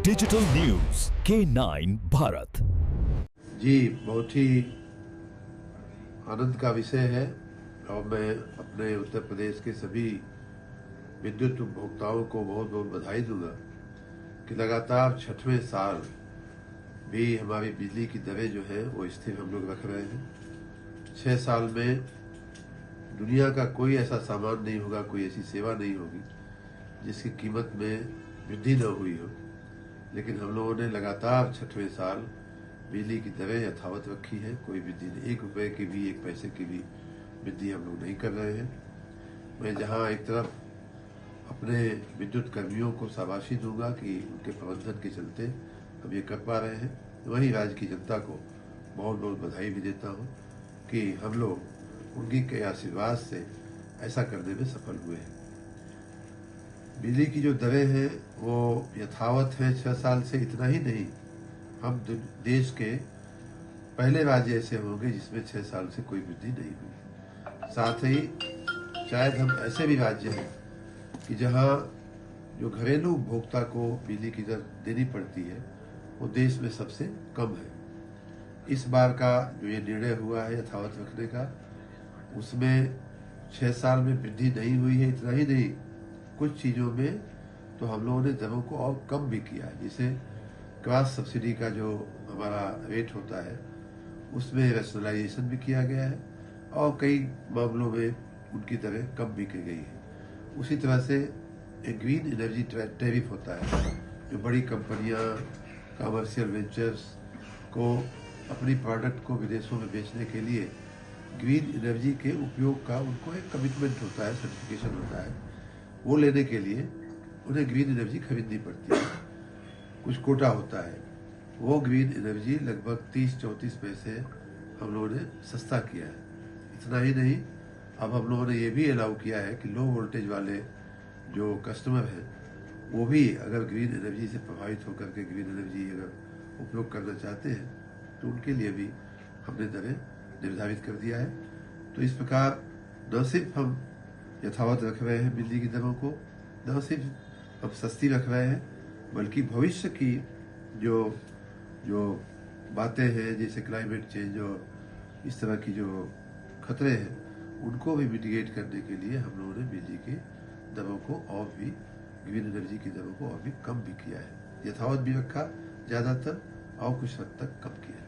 Digital news K9 Bharat. जी, बहुत ही आनंद का विषय है और मैं अपने उत्तर प्रदेश के सभी विद्युत उपभोक्ताओं को बहुत बहुत बधाई दूंगा कि लगातार 6वें साल भी हमारी बिजली की दरें जो है वो स्थिर हम लोग रख रहे हैं। 6 साल में दुनिया का कोई ऐसा सामान नहीं होगा, कोई ऐसी सेवा नहीं होगी जिसकी कीमत में वृद्धि न हुई हो, लेकिन हम लोगों ने लगातार 6वें साल बिजली की दरें यथावत रखी है। कोई वृद्धि नहीं, 1 रुपए की भी, 1 पैसे की भी वृद्धि हम लोग नहीं कर रहे हैं। मैं जहां एक तरफ अपने विद्युत कर्मियों को शाबाशी दूंगा कि उनके प्रबंधन के चलते हम ये कर पा रहे हैं, वहीं राज्य की जनता को बहुत बहुत बधाई भी देता हूँ कि हम लोग उनकी के आशीर्वाद से ऐसा करने में सफल हुए हैं। बिजली की जो दरें हैं वो यथावत हैं 6 साल से। इतना ही नहीं, हम देश के पहले राज्य ऐसे होंगे जिसमें 6 साल से कोई वृद्धि नहीं हुई। साथ ही शायद हम ऐसे भी राज्य हैं कि जहां जो घरेलू उपभोक्ता को बिजली की दर देनी पड़ती है वो देश में सबसे कम है। इस बार का जो ये निर्णय हुआ है यथावत रखने का, उसमें 6 साल में वृद्धि नहीं हुई है। इतना ही नहीं, कुछ चीज़ों में तो हम लोगों ने दरों को और कम भी किया है। जैसे क्रॉस सब्सिडी का जो हमारा रेट होता है उसमें रैशनलाइजेशन भी किया गया है और कई मामलों में उनकी दरें कम भी की गई है। उसी तरह से एक ग्रीन एनर्जी टैरिफ होता है, जो बड़ी कंपनियां, कमर्शियल वेंचर्स को अपनी प्रोडक्ट को विदेशों में बेचने के लिए ग्रीन एनर्जी के उपयोग का उनको एक कमिटमेंट होता है, सर्टिफिकेशन होता है। वो लेने के लिए उन्हें ग्रीन एनर्जी खरीदनी पड़ती है, कुछ कोटा होता है। वो ग्रीन एनर्जी लगभग 30-34 पैसे हम लोगों ने सस्ता किया है। इतना ही नहीं, अब हम लोगों ने ये भी अलाउ किया है कि लो वोल्टेज वाले जो कस्टमर हैं वो भी अगर ग्रीन एनर्जी से प्रभावित होकर के ग्रीन एनर्जी अगर उपयोग करना चाहते हैं तो उनके लिए भी हमने दरें निर्धारित कर दिया है। तो इस प्रकार न सिर्फ हम यथावत रख रहे हैं बिजली की दरों को, न सिर्फ हम सस्ती रख रहे हैं, बल्कि भविष्य की जो जो बातें हैं जैसे क्लाइमेट चेंज और इस तरह की जो खतरे हैं उनको भी मिटिगेट करने के लिए हम लोगों ने बिजली की दरों को और भी, ग्रीन एनर्जी की दरों को और भी कम भी किया है। यथावत भी रखा ज़्यादातर और कुछ हद तक कम किया है।